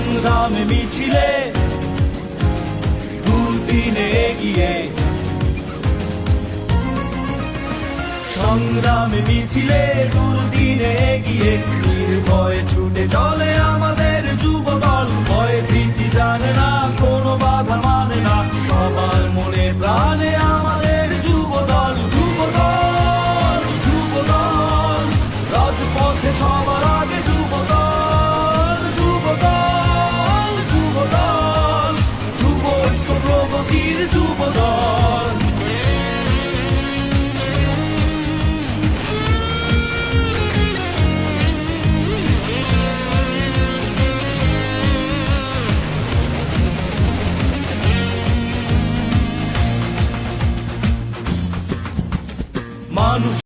সংগ্রামে মিছিলে দুর্দিনে এগিয়ে, সংগ্রামে মিছিলে দুর্দিনে এগিয়ে, নির্ভয়ে ছুটে চলে আমাদের যুব দল। ভয় ভীতি জানে না, কোনো বাধা মানে না, সবার মনে প্রাণে আমাদের যুব দল। যুব দল, যুব দল, রাজপথে সবার আগে যুব দল। যুব দল, যুব দল, যুব ঐক্য প্রগতির যুব দল। মানুষ